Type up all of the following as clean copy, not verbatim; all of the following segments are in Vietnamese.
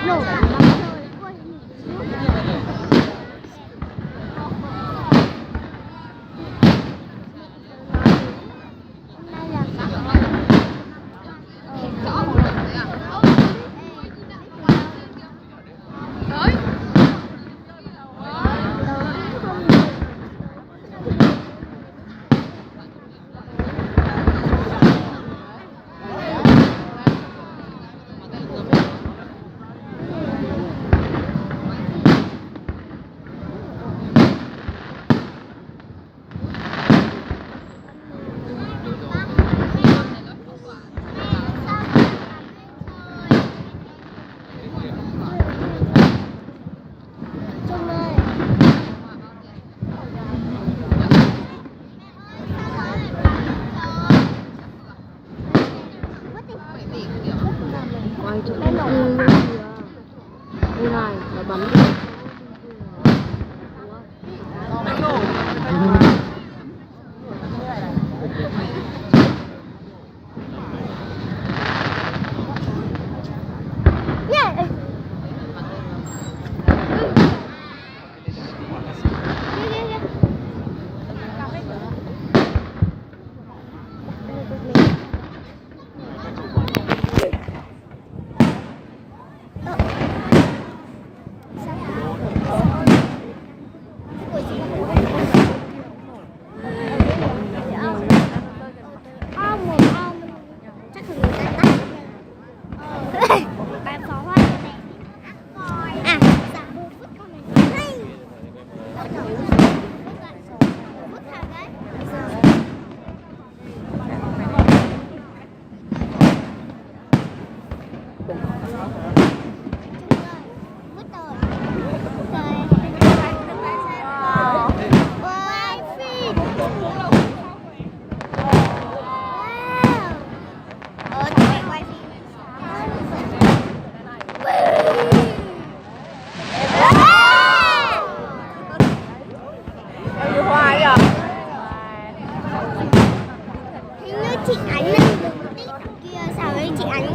nổ cả lắm rồi. Ôi, hôm nay là quay chụp cái này là bắn chị Ánh lên đứng tí kia sao ấy chị Ánh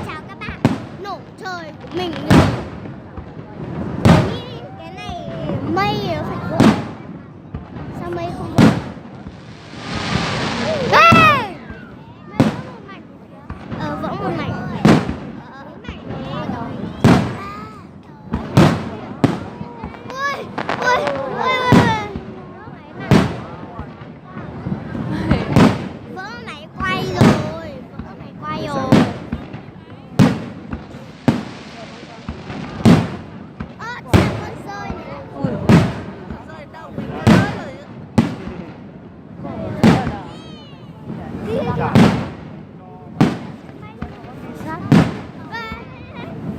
chào các bạn, nổ trời của mình cái này mây nó phải vỗ, sao mây không vỗ? Vỗ một mảnh. Ôi, ôi, ôi, ôi. Vỡ máy quay rồi, vỡ máy quay rồi. Chả con rơi nữa. Rơi đâu mình rơi rồi.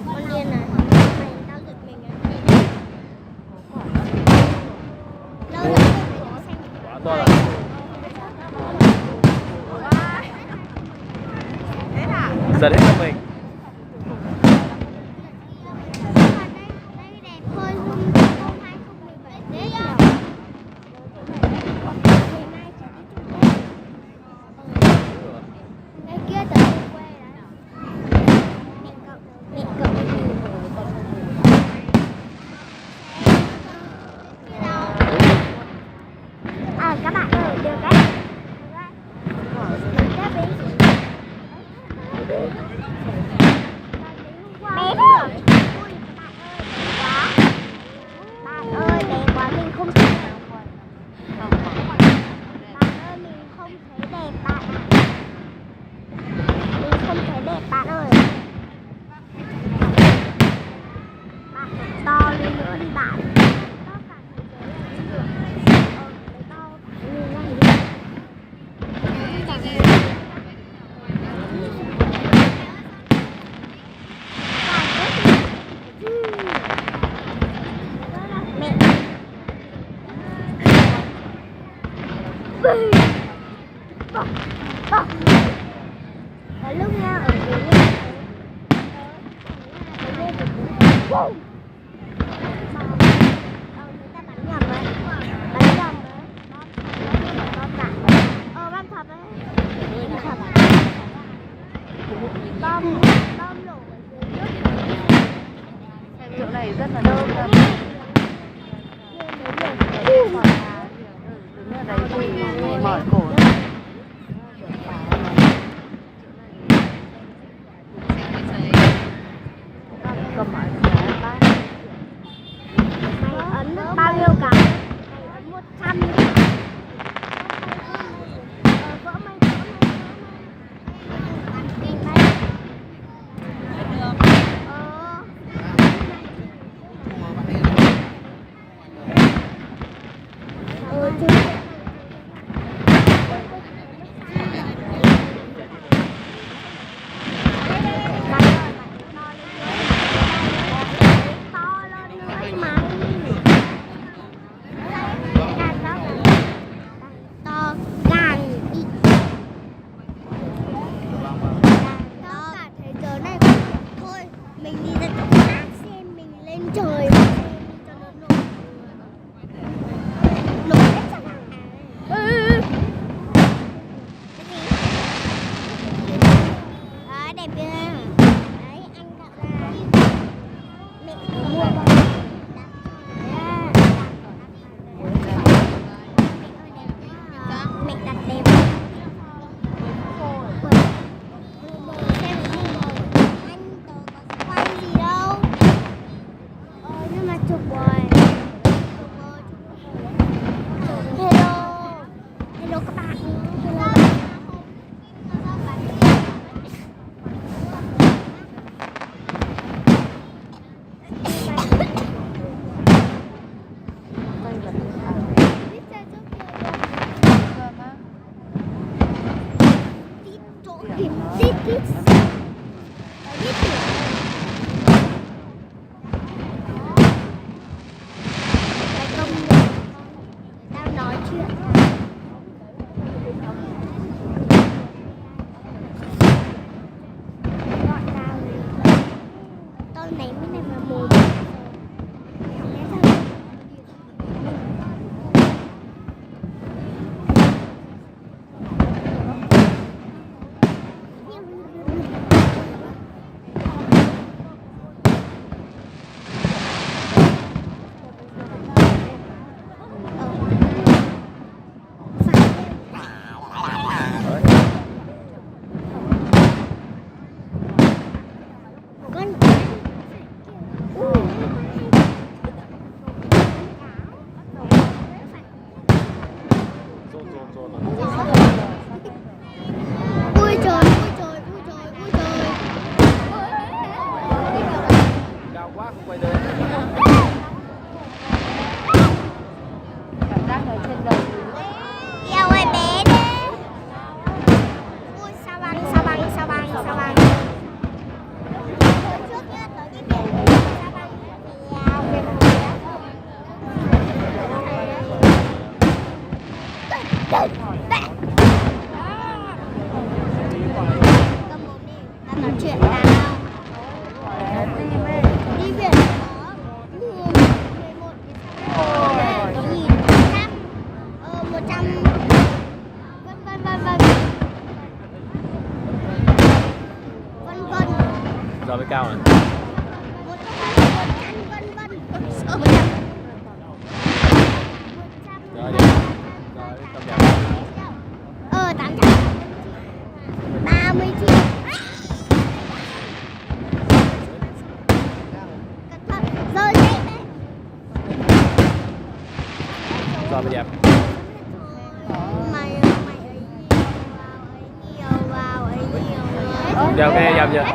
Con điên này, mày tao giật mình rồi. Lâu lắm rồi mày đã xem. Quá to rồi. Giật hết cho mình. Đây đẹp hơn hôm 2017 đấy à. Đây kia tớ đi quê đấy. Mẹ cậu các bạn ơi, được đấy. Bé thôi. Bạn ơi, bé quá mình không thể nào. Bạn ơi, mình không thấy đẹp bạn ạ. Mình không thấy đẹp bạn ơi. Bạn to lên nữa đi bạn. To cả thế giới. To cả mình này đi. Có lúc nha ở dưới Người ta bắn nhầm đấy. Bắn nhầm đấy. Bom thật đấy. Bom thật đấy. Bom nổ ở dưới nước. Chỗ này rất là đông ra. Đứng ở đấy thì mỏi cổ. Cầm mỏi cổ. Mày ấn được bao nhiêu cái? Mày ấn 100 cái. Vỡ mày. Bắn tin đấy. Chứ. To lên nữa mày. To càng ít. To cả thế giới này. Thôi mình đi ra chỗ khác xem, mình lên trời xem cho nó nổi. Nổi hết cả. Đấy, đẹp chưa? Đấy, anh tạo ra. Mẹ mua vào. Mẹ đặt đẹp. Xem gì đâu. Anh tớ có quay gì đâu. Nhưng mà chụp rồi. Hello. Hello các bạn. Hello. Đang nói chuyện. Gọi tao tôi ném cái này vào mồm. Vui trời. Cao quá không quay được. Cảm giác ở trên đầu. Yêu ơi bé đấy. Ui sao băng. Trước nhất tới cái biển sao băng. Cầm mồm đi, ta nói chuyện nào. Đi biển đó. 11 cái gì 100. 100. Vân. Giờ mới cao này. 100. Rồi đi. Rồi tầm đẹp. 800. 30 triệu. Cẩn thận, rơi chết đấy. Rồi mới đẹp. Mày ấy nhiều vào ấy nhiều. Giờ ok, dầm chưa?